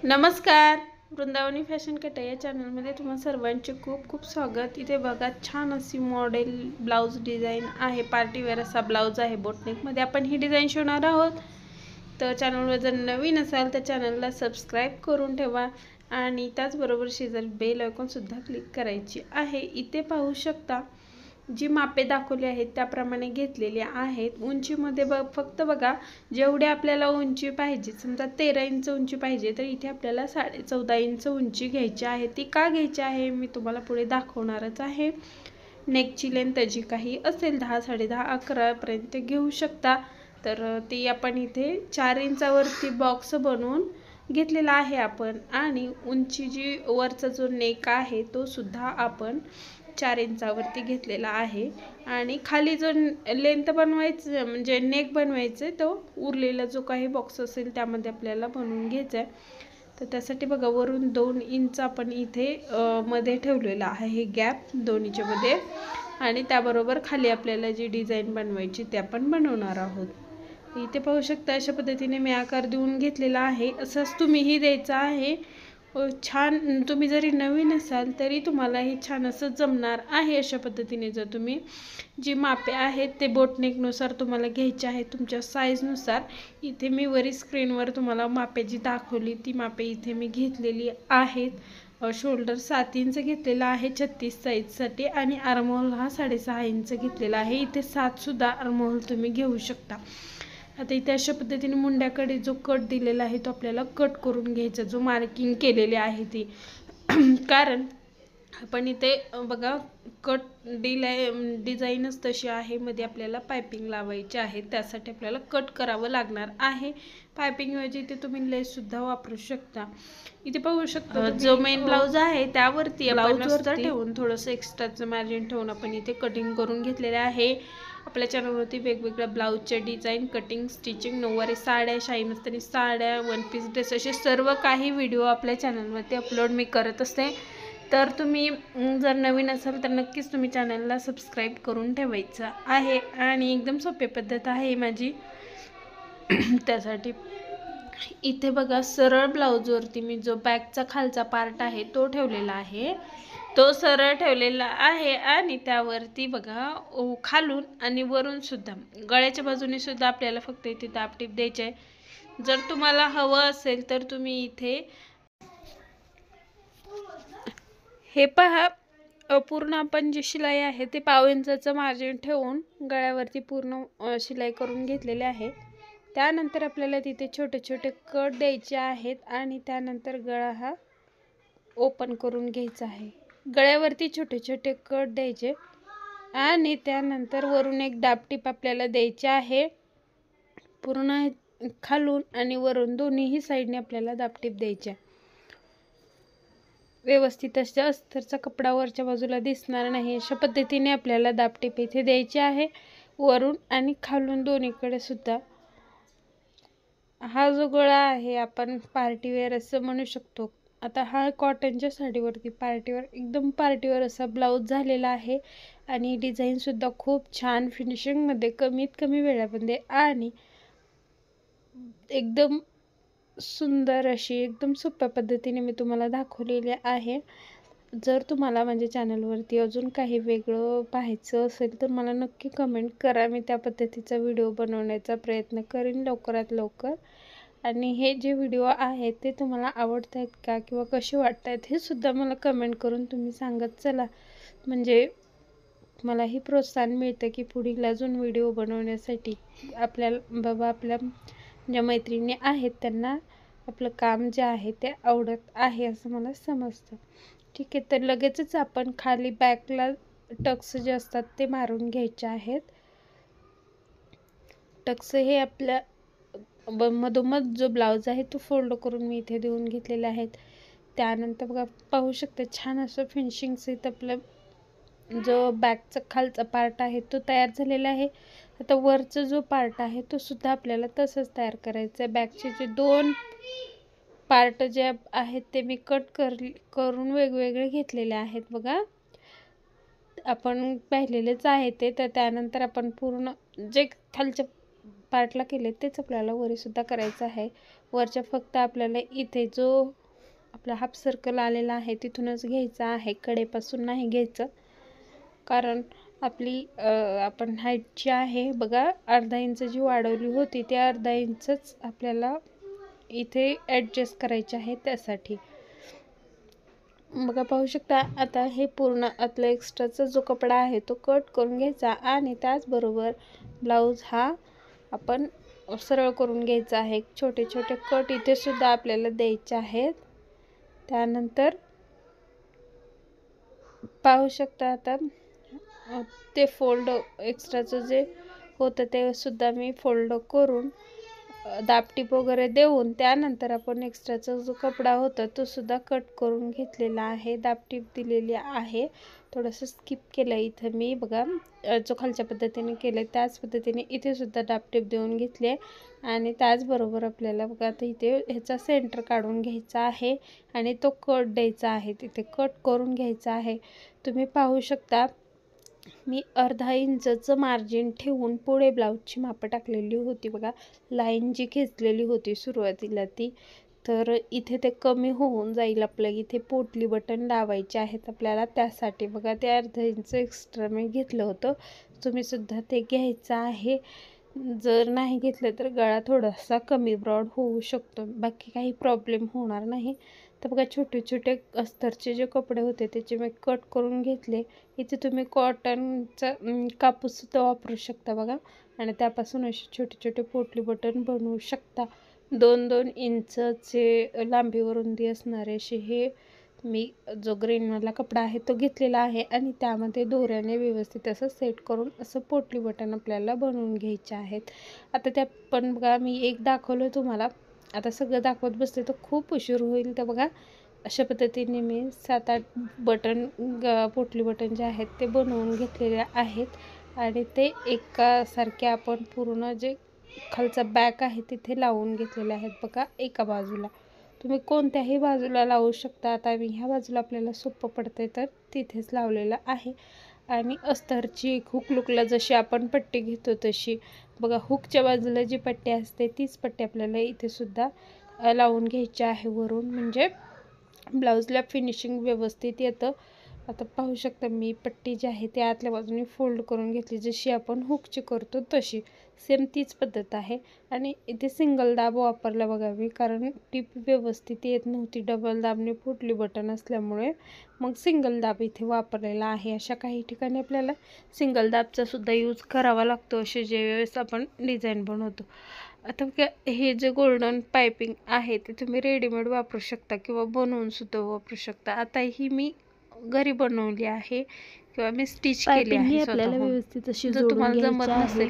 नमस्कार, Vrindavani fashion cut या चॅनलमध्ये तुम्हा सर्वांचे खूप खूप स्वागत। इथे बघा छान अशी मॉडेल ब्लाउज डिझाइन आहे, पार्टीवेअर असा ब्लाउज आहे बोटनेकमध्ये। आपण ही डिझाइन शिवणार आहोत। तर चॅनलवर जर नवीन असाल तर चॅनलला सबस्क्राइब करून ठेवा आणि त्याचबरोबर शेजारी बेल आयकॉन सुद्धा क्लिक करायची आहे। इथे पाहू शकता जी मापे दाखवली आहेत त्याप्रमाणे घेतलेली आहेत। उंचीमध्ये फक्त बघा जेवढे आपल्याला उंची पाहिजे, समजा 13 इंच उंची पाहिजे तर इथे आपल्याला 14.5 इंच उंची घ्यायची आहे। ती का घ्यायची आहे मी तुम्हाला पुढे दाखवणारच आहे। नेकची लेंथ जी काही असेल 10, 10.5, 11 पर्यंत घेऊ शकता। तर ती आपण इथे 4 इंचावरती बॉक्स बनवून घेतलेला आहे आपण। आणि उंची जी वरचा जो नेक आहे तो सुद्धा आपण 4 इंचावरती घेतलेला आहे। आणि खाली जो लेंथ बनवायचं म्हणजे नेक बनवायचं तो उरलेला जो काही बॉक्स असेल त्यामध्ये आपल्याला बनवून घ्यायचा आहे। तर त्यासाठी बघा वरून 2 इंच आपण इथे मध्ये ठेवलेला आहे, हे गॅप दोन्हीच्या मध्ये। आणि त्याबरोबर खाली आपल्याला जी डिझाइन बनवायची ते आपण बनवणार आहोत। इथे पाहू शकता अशा पद्धतीने मी आकार देऊन घेतलेला आहे। असंच तुम्हीही द्यायचा आहे। छान, तुम्ही जरी नवीन असाल तरी तुम्हाला हे छान असं जमणार आहे। अशा पद्धतीने जर तुम्ही जी मापे आहेत ते बोटनेकनुसार तुम्हाला घ्यायचे आहे, तुमच्या साईजनुसार। इथे मी वरी स्क्रीनवर तुम्हाला मापे जी दाखवली ती मापे इथे मी घेतलेली आहेत। शोल्डर 7 इंच घेतलेला आहे 36 साईजसाठी आणि आर्महोल हा 6.5 इंच घेतलेला आहे। इथे 7 सुद्धा आर्महोल तुम्ही घेऊ शकता। आता इथे अशा पद्धतीने मुंड्याकडे जो कट दिलेला आहे तो आपल्याला कट करून घ्यायचा, जो मार्किंग केलेली आहे ती। कारण आपण इथे बघा कट डिझाईनच तशी आहे, मध्ये आपल्याला पायपिंग लावायची आहे, त्यासाठी आपल्याला कट करावं लागणार आहे। पायपिंग ऐवजी इथे तुम्ही लेस सुद्धा वापरू शकता। इथे पाहू शकता जो मेन ब्लाउज आहे त्यावरती ब्लाउजवर ठेवून थोडंसं एक्स्ट्राचं मार्जिन ठेवून आपण इथे कटिंग करून घेतलेले आहे। आपल्या चॅनलवरती वेगवेगळ्या ब्लाउजचे डिझाईन, कटिंग, स्टिचिंग, नऊवारी साड्या, शाही मस्तानी साड्या, वन पीस ड्रेस असे सर्व काही व्हिडिओ आपल्या चॅनलवरती अपलोड मी करत असते। तर तुम्ही जर नवीन असाल तर नक्कीच तुम्ही चॅनलला सबस्क्राइब करून ठेवायचं आहे। आणि एकदम सोपी पद्धत आहे माझी त्यासाठी। इथे बघा सरळ ब्लाउजवरती मी जो बॅकचा खालचा पार्ट आहे तो ठेवलेला आहे, तो सरळ ठेवलेला आहे। आणि त्यावरती बघा खालून आणि वरून सुद्धा गळ्याच्या बाजूने सुद्धा आपल्याला फक्त इथे दाबटीप द्यायची आहे। जर तुम्हाला हवं असेल तर तुम्ही इथे हे पहा, पूर्ण आपण जी शिलाई आहे ते 1/2 इंचाचं मार्जिन ठेवून गळ्यावरती पूर्ण शिलाई करून घेतलेली आहे। त्यानंतर आपल्याला तिथे छोटे छोटे कट द्यायचे आहेत आणि त्यानंतर गळा हा ओपन करून घ्यायचा आहे। गळ्यावरती छोटे छोटे कट द्यायचे आणि त्यानंतर वरून एक दाबटीप आपल्याला द्यायची आहे। पूर्ण खालून आणि वरून दोन्हीही साईडने आपल्याला दाबटीप द्यायची आहे। व्यवस्थित अशा अस्तरचा कपडा वरच्या बाजूला दिसणार नाही अशा पद्धतीने आपल्याला दाबटीप इथे द्यायची आहे, वरून आणि खालून दोन्हीकडे सुद्धा। हा जो गळा आहे आपण पार्टीवेअर असं म्हणू शकतो। आता हा कॉटनच्या साडीवरती पार्टीवेअर, एकदम पार्टीवेअर असा ब्लाउज झालेला आहे। आणि डिझाईन सुद्धा खूप छान फिनिशिंगमध्ये, कमीत कमी वेळामध्ये आणि एकदम सुंदर अशी एकदम सोप्या पद्धतीने मी तुम्हाला दाखवलेली आहे। जर तुम्हाला माझ्या चॅनलवरती अजून काही वेगळं पाहायचं असेल तर मला नक्की कमेंट करा, मी त्या पद्धतीचा व्हिडिओ बनवण्याचा प्रयत्न करेन लवकरात लवकर। आणि हे जे व्हिडिओ आहेत ते तुम्हाला आवडत आहेत का किंवा कसे वाटत आहेत हे सुद्धा मला कमेंट करून तुम्ही सांगत चला, म्हणजे मलाही प्रोत्साहन मिळतं की पुढील अजून व्हिडिओ बनवण्यासाठी। आपल्या ज्या मैत्रिणी आहेत त्यांना आपलं काम जे आहे ते आवडत आहे असं मला समजतं। ठीक आहे, तर लगेचच आपण खाली बॅकला टक्स जे असतात ते मारून घ्यायचे आहेत। टक्स हे आपल्या मधोमध जो ब्लाउज आहे तो फोल्ड करून मी इथे देऊन घेतलेले आहेत। त्यानंतर बघा पाहू शकता छान असं फिनिशिंग सहित आपलं जो बॅकचा खालचा पार्ट आहे तो तयार झालेला आहे। आता वरचा जो पार्ट आहे तो सुद्धा आपल्याला तसंच तयार करायचं आहे। बॅकचे जे 2 पार्ट जे आहेत ते मी कट करून वेगवेगळे घेतलेले आहेत बघा, आपण पाहिलेलेच आहे ते। तर त्यानंतर आपण पूर्ण जे खालच्या पार्टला केले तेच आपल्याला वरीसुद्धा करायचं आहे. वरच्या फक्त आपल्याला इथे जो आपला हाफ सर्कल आलेला आहे तिथूनच घ्यायचा आहे, कडेपासून नाही घ्यायचं. कारण आपली आपण हाईट जी आहे बघा अर्धा इंच जी वाढवली होती ते अर्धा इंचच आपल्याला इथे ॲडजस्ट करायचे आहे. त्यासाठी बघा पाहू शकता. आता हे पूर्ण आतला एक्स्ट्राचा जो कपडा आहे तो कट करून घ्यायचा आणि त्याचबरोबर ब्लाऊज हा आपण सरळ करून घ्यायचा आहे. छोटे छोटे कट इथे सुद्धा आपल्याला द्यायचे आहेत. त्यानंतर पाहू शकता आता ते फोल्ड एक्स्ट्राचं जे होतं ते सुद्धा मी फोल्ड करून दाबटीप वगैरे देऊन त्यानंतर आपण एक्स्ट्राचा जो कपडा होता तो सुद्धा कट करून घेतलेला आहे. दाबटीप दिलेली आहे. थोडंसं स्किप केलं इथं मी बघा, जो खालच्या पद्धतीने केलं त्याच पद्धतीने इथे सुद्धा दाबटीप देऊन घेतले. आणि त्याचबरोबर आपल्याला बघा आता इथे ह्याचा सेंटर काढून घ्यायचा आहे आणि तो कट द्यायचा आहे. तिथे कट करून घ्यायचा आहे. तुम्ही पाहू शकता मी अर्धा इंचचं मार्जिन ठेवून पुढे ब्लाऊजची मापं टाकलेली होती बघा. लाईन जी खेचलेली होती सुरुवातीला ती, तर इथे ते कमी होऊन जाईल. आपलं इथे पोटली बटन लावायचे आहेत आपल्याला, त्यासाठी बघा ते अर्धा इंच एक्स्ट्रा मी घेतलं होतं. तुम्ही सुद्धा ते घ्यायचं आहे. जर नाही घेतलं तर गळा थोडासा कमी ब्रॉड होऊ शकतो, बाकी काही प्रॉब्लेम होणार नाही. तर बघा छोटे छोटे अस्तरचे जे कपडे होते त्याचे मी कट करून घेतले. इथे तुम्ही कॉटनचा कापूससुद्धा वापरू शकता बघा. आणि त्यापासून असे छोटे छोटे पोटली बटन बनवू शकता. 2-2 इंचचे लांबीवरून रुंदी असणारे असे हे मी जो ग्रीनवाला कपडा आहे तो घेतलेला आहे आणि त्यामध्ये दोऱ्याने व्यवस्थित असं सेट करून असं पोटली बटन आपल्याला बनवून घ्यायचे आहेत. आता त्या पण बघा मी एक दाखवलं तुम्हाला, आता सगळं दाखवत बसले तर खूप उशीर होईल. तर बघा अशा पद्धतीने मी 7-8 बटन पोटली बटन जे आहेत ते बनवून घेतलेले आहेत आणि ते एकासारखे आपण पूर्ण जे खालचा बॅक आहे तिथे लावून घेतलेले आहेत बघा. एका बाजूला तुम्ही कोणत्याही बाजूला लावू शकता. आता मी ह्या बाजूला आपल्याला सोपं पडते तर तिथेच लावलेलं आहे. आणि अस्तरची हुक लुकला जशी आपण पट्टी घेतो तशी बघा हुकच्या बाजूला जी पट्टी असते तीच पट्टी आपल्याला इथे सुद्धा लावून घ्यायची आहे वरून, म्हणजे ब्लाऊजला फिनिशिंग व्यवस्थित येतं. आता पाहू शकता मी पट्टी जी आहे ती आतल्या बाजूने फोल्ड करून घेतली, जशी आपण हुकची करतो तशी सेम तीच पद्धत आहे. आणि इथे सिंगल दाब वापरला बघा मी, कारण टीप व्यवस्थित येत नव्हती डबल दाबने फुटली बटन असल्यामुळे मग सिंगल दाब इथे वापरलेला आहे. अशा काही ठिकाणी आपल्याला सिंगल दाबचा सुद्धा यूज करावा लागतो असे जे वेळेस आपण डिझाईन बनवतो. आता हे जे गोल्डन पायपिंग आहे ते तुम्ही रेडीमेड वापरू शकता किंवा बनवून सुद्धा वापरू शकता. आता ही मी घरी बनवली आहे किंवा मी स्टिच केली आहे आपल्याला व्यवस्थित अशी जर तुम्हाला जमत नसेल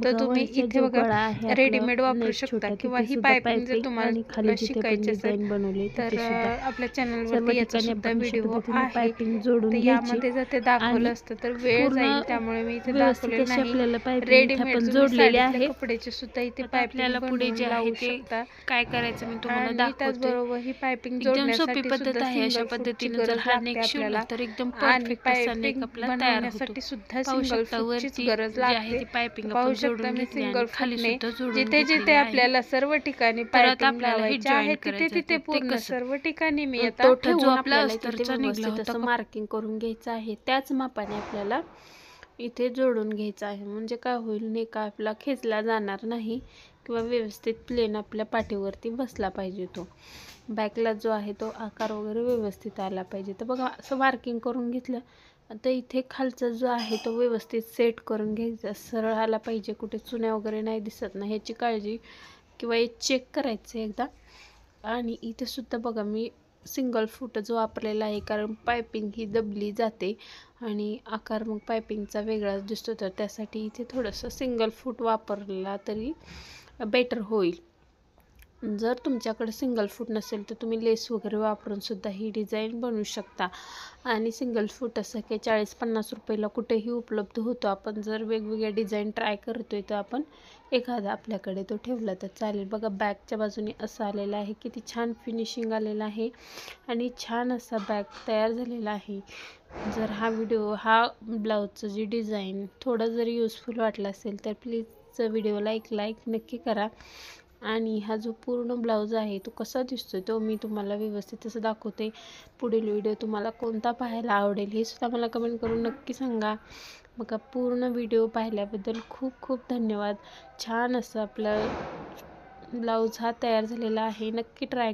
तर तुम्ही इथे बघा रेडीमेड वापरू शकता किंवा ही पायपिंग जर तुम्हाला शिकायची असेल तर आपल्या चॅनलवरती याचा सुद्धा व्हिडिओ आहे. तर यामध्ये जर ते दाखवलं असतं तर वेळ जाईल, त्यामुळे मी इथे दाखवले नाही. रेडीमेड जोडलेले आहे कपड्याचे सुद्धा इथे पायपिंग पुढे जे आहे ते काय करायचं मी तुम्हाला दाखवते. त्याचबरोबर ही पायपिंग जोडण्यासाठी पद्धत आहे. अशा पद्धतीने जर हा नेक शिवला तर एकदम परफेक्ट असा नेक आपला तयार होतो. सुद्धा सिंगल फूटचीच गरज लागते. ती पायपिंग पाहू शकता मी सिंगल फूटने जिथे जिथे आपल्याला सर्व ठिकाणी पायपिंग लावायची आहे तिथे तिथे पूर्ण सर्व ठिकाणी मी आता ठेवून आपल्याला व्यवस्थित असं मार्किंग करून घ्यायचं आहे. त्याच मापाने आपल्याला इथे जोडून घ्यायचं आहे, म्हणजे काय होईल नेक आपला खेचला जाणार नाही किंवा व्यवस्थित प्लेन आपल्या पाठीवरती बसला पाहिजे. तो बॅकला जो आहे तो आकार वगैरे व्यवस्थित आला पाहिजे. तर बघा असं मार्किंग करून घेतलं. आता इथे खालचा जो आहे तो व्यवस्थित सेट करून घ्यायचा, सरळ आला पाहिजे, कुठे चुन्या वगैरे नाही दिसत ना ह्याची काळजी किंवा हे चेक करायचं एकदा. आणि इथे सुद्धा बघा मी सिंगल फूट जो वापरलेला आहे, कारण पायपिंग ही दबली जाते आणि आकार मग पायपिंगचा वेगळाच दिसतो, तर त्यासाठी इथे थोडंसं सिंगल फूट वापरला तरी बेटर होईल. जर तुमच्याकडे सिंगल फूट नसेल तर तुम्ही लेस वगैरे वापरून सुद्धा ही डिझाईन बनवू शकता. आणि सिंगल फूट असं काही 40-50 रुपयाला कुठेही उपलब्ध होतो. आपण जर वेगवेगळ्या डिझाईन ट्राय करतोय तर आपण एखादा आपल्याकडे तो ठेवला तर चालेल. बघा बॅकच्या बाजूने असं आलेलं आहे, किती छान फिनिशिंग आलेलं आहे आणि छान असा बॅक तयार झालेला आहे. जर हा व्हिडिओ हा ब्लाऊजचं जी डिझाईन थोडं जरी युजफुल वाटलं असेल तर प्लीज व्हिडिओला एक लाईक नक्की करा. आणि हा जो पूर्ण ब्लाऊज आहे तो कसा दिसतोय तो मी तुम्हाला व्यवस्थित असं दाखवते. पुढील व्हिडिओ तुम्हाला कोणता पाहायला आवडेल हे सुद्धा मला कमेंट करून नक्की सांगा. बघा, पूर्ण व्हिडिओ पाहिल्याबद्दल खूप खूप धन्यवाद. छान असं आपला ब्लाऊज हा तयार झालेला आहे. नक्की ट्राय